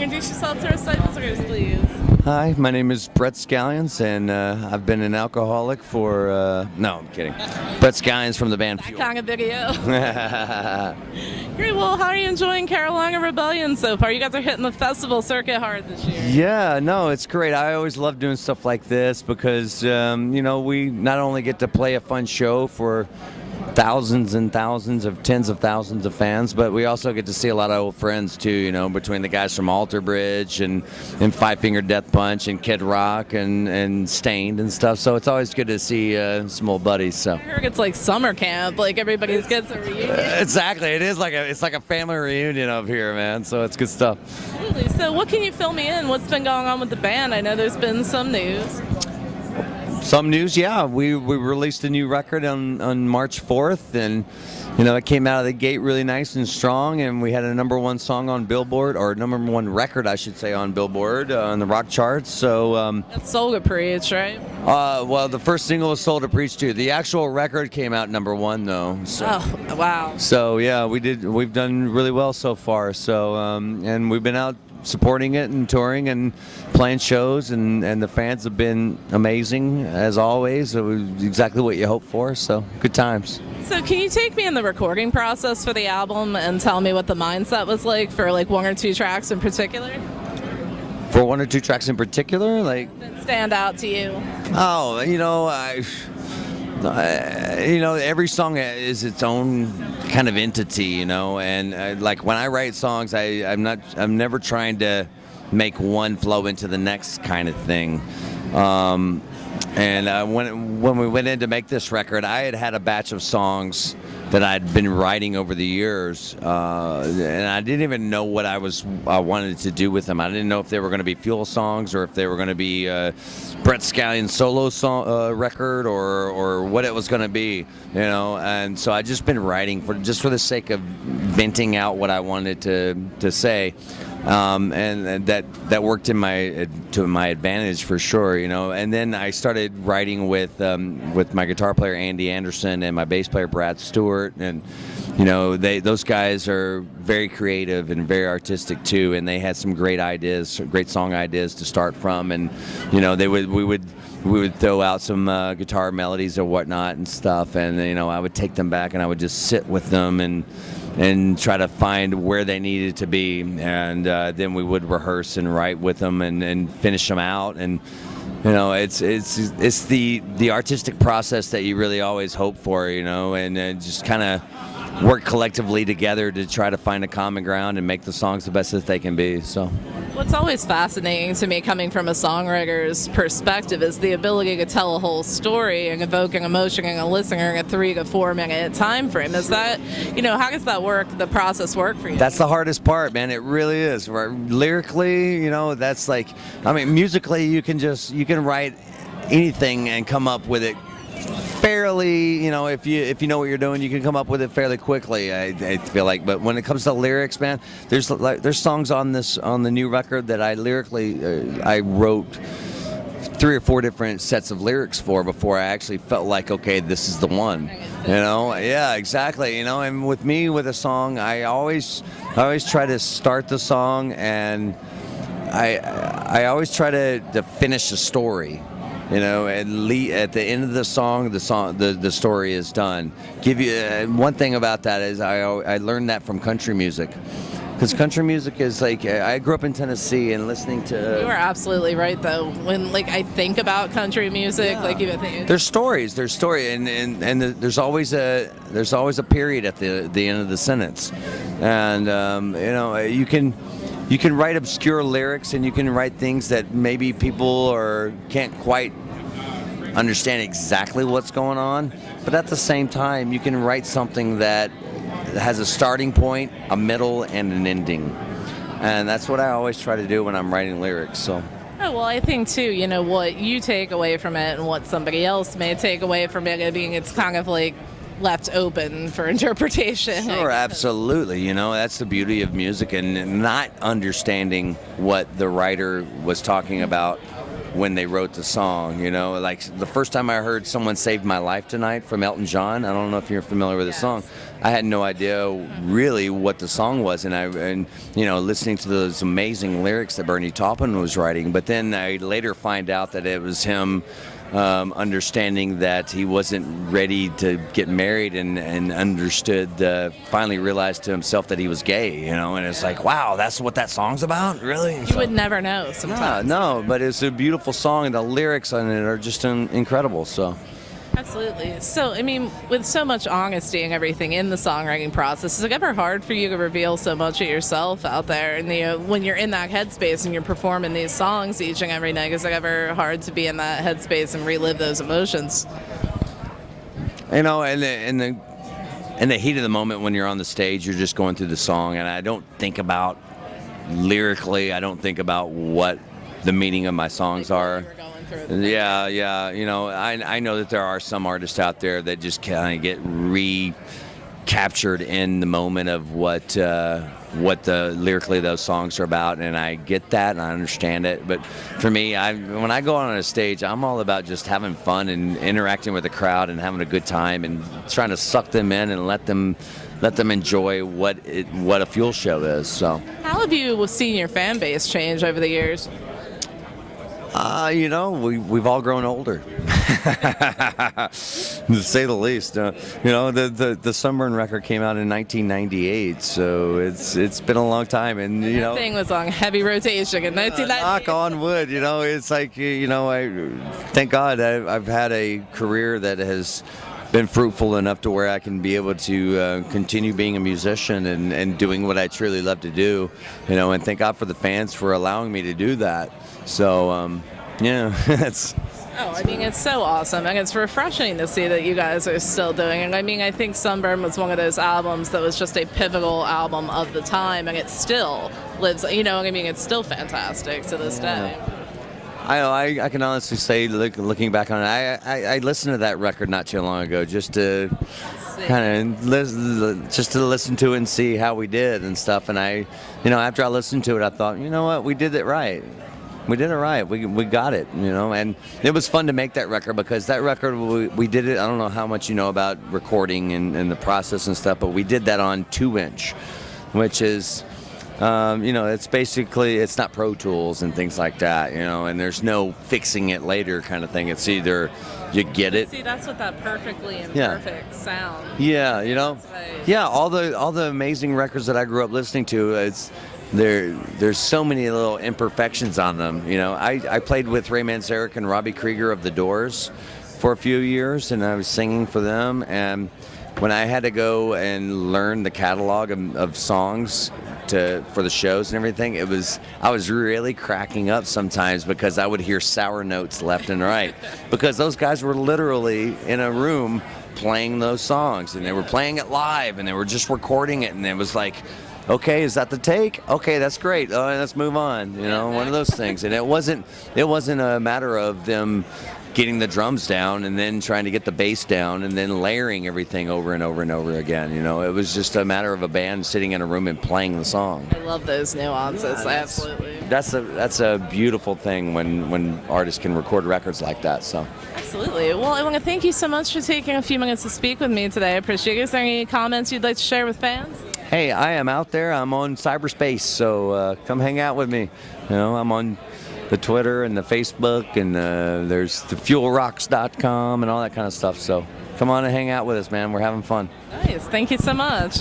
introduce yourself to our site visitors, please? Hi, my name is Brett Scallions, and I've been an alcoholic for, no, I'm kidding. Brett Scallions from the band That Fuel. kind of video. Great. Well, how are you enjoying Carolina Rebellion so far? You guys are hitting the festival circuit hard this year. Yeah, no, it's great. I always love doing stuff like this because, we not only get to play a fun show for thousands and thousands of tens of thousands of fans, but we also get to see a lot of old friends too, between the guys from Alter Bridge and Five Finger Death Punch and Kid Rock and Stained and stuff. So it's always good to see some old buddies. So I heard it's like summer camp, like everybody's gets a reunion. Exactly, it's like a family reunion up here, man. So it's good stuff. Absolutely. So what can you fill me in? What's been going on with the band? I know there's been some news. Some news, yeah. We released a new record on March 4th, and it came out of the gate really nice and strong, and we had a #1 song on Billboard, or #1 record, I should say, on Billboard on the rock charts. So That's Soul to Preach, right? well, the first single was Soul to Preach too. The actual record came out #1 though. So. Oh, wow. So yeah, we've done really well so far. So and we've been out supporting it and touring and playing shows, and the fans have been amazing as always. It was exactly what you hope for, so good times. So can you take me in the recording process for the album and tell me what the mindset was like for like one or two tracks in particular? For one or two tracks in particular, like That stand out to you? oh, every song is its own kind of entity, and like when I write songs, I'm never trying to make one flow into the next kind of thing. And when we went in to make this record, I had a batch of songs that I'd been writing over the years, and I didn't even know what I wanted to do with them. I didn't know if they were going to be Fuel songs or if they were going to be Brett Scallion's solo song record or what it was going to be, And so I just been writing for the sake of venting out what I wanted to say. And that worked to my advantage for sure, And then I started writing with my guitar player Andy Anderson and my bass player Brad Stewart, and those guys are very creative and very artistic too, and they had some great song ideas to start from, and we would throw out some guitar melodies or whatnot and stuff, and I would take them back and I would just sit with them and try to find where they needed to be, and then we would rehearse and write with them and finish them out, and it's the artistic process that you really always hope for, and just kind of work collectively together to try to find a common ground and make the songs the best that they can be. So what's always fascinating to me coming from a songwriter's perspective is the ability to tell a whole story and evoke an emotion in a listener in a 3 to 4 minute time frame. Is that, how does that work, the process work for you? That's the hardest part, man. It really is. Lyrically, that's like, musically you can write anything and come up with it fairly, if you know what you're doing, you can come up with it fairly quickly. I feel like, but when it comes to lyrics, man, there's songs on the new record that I wrote 3 or 4 different sets of lyrics for before I actually felt like, okay, this is the one. Yeah, exactly. And with me with a song, I always try to start the song, and I always try to finish the story. At the end of the song, the story is done. Give you one thing about that is I learned that from country music, because country music is like, I grew up in Tennessee and listening to. You are absolutely right though. When I think about country music, there's stories, and there's always a period at the end of the sentence, and you can write obscure lyrics, and you can write things that maybe people can't quite understand exactly what's going on, but at the same time you can write something that has a starting point, a middle, and an ending, and that's what I always try to do when I'm writing lyrics. So well, I think too, what you take away from it and what somebody else may take away from it, being it's kind of like left open for interpretation. Sure, absolutely. That's the beauty of music, and not understanding what the writer was talking about when they wrote the song. You know, like the first time I heard "Someone Saved My Life Tonight" from Elton John. I don't know if you're familiar with the song. I had no idea really what the song was, and you know, listening to those amazing lyrics that Bernie Taupin was writing. But then I later find out that it was him understanding that he wasn't ready to get married, and understood, finally realized to himself that he was gay. You know, and it's like, wow, that's what that song's about, really. You would never know sometimes. No, but it's a beautiful song, and the lyrics on it are just incredible. So. Absolutely. So, I mean, with so much honesty and everything in the songwriting process, is it ever hard for you to reveal so much of yourself out there? And when you're in that headspace and you're performing these songs each and every night, is it ever hard to be in that headspace and relive those emotions? You know, in the heat of the moment when you're on the stage, you're just going through the song, and I don't think about lyrically. I don't think about what the meaning of my songs are. Yeah. You know, I know that there are some artists out there that just kind of get recaptured in the moment of what the lyrically those songs are about, and I get that and I understand it. But for me, when I go on a stage, I'm all about just having fun and interacting with the crowd and having a good time and trying to suck them in and let them enjoy what a Fuel show is. So, how have you seen your fan base change over the years? You know, we've all grown older, to say the least. You know, the Sunburn record came out in 1998, so it's been a long time, and you know, that thing was on heavy rotation in 1998. Knock on wood, you know, it's like, you know, I thank God I've had a career that has been fruitful enough to where I can be able to continue being a musician and doing what I truly love to do, you know, and thank God for the fans for allowing me to do that. So, yeah, that's... Oh, I mean, it's so awesome, and it's refreshing to see that you guys are still doing it. I mean, I think Sunburn was one of those albums that was just a pivotal album of the time, and it still lives, you know, I mean, it's still fantastic to this day. I can honestly say, looking back on it, I listened to that record not too long ago just to kind of listen to it and see how we did and stuff. And you know, after I listened to it, I thought, you know what, we did it right. We did it right. We got it, you know. And it was fun to make that record because that record, we did it. I don't know how much you know about recording and the process and stuff, but we did that on 2-inch, which is... you know, it's not Pro Tools and things like that, you know, and there's no fixing it later kind of thing. It's either you get it. See, that's what that perfectly imperfect sound. Yeah, you know, all the amazing records that I grew up listening to, there's so many little imperfections on them. You know, I played with Ray Manzarek and Robbie Krieger of The Doors for a few years, and I was singing for them. And when I had to go and learn the catalog of songs for the shows and everything, I was really cracking up sometimes because I would hear sour notes left and right because those guys were literally in a room playing those songs, and they were playing it live, and they were just recording it, and it was like, okay, is that the take? Okay, that's great. Let's move on. You know, one of those things. And it wasn't a matter of them getting the drums down and then trying to get the bass down and then layering everything over and over and over again. You know, it was just a matter of a band sitting in a room and playing the song. I love those nuances. Absolutely. That's a beautiful thing when artists can record records like that. So. Absolutely. Well, I want to thank you so much for taking a few minutes to speak with me today. I appreciate it. Is there any comments you'd like to share with fans? Hey, I am out there. I'm on cyberspace, so come hang out with me. You know, I'm on the Twitter and the Facebook, and there's the fuelrocks.com and all that kind of stuff. So come on and hang out with us, man. We're having fun. Nice. Thank you so much.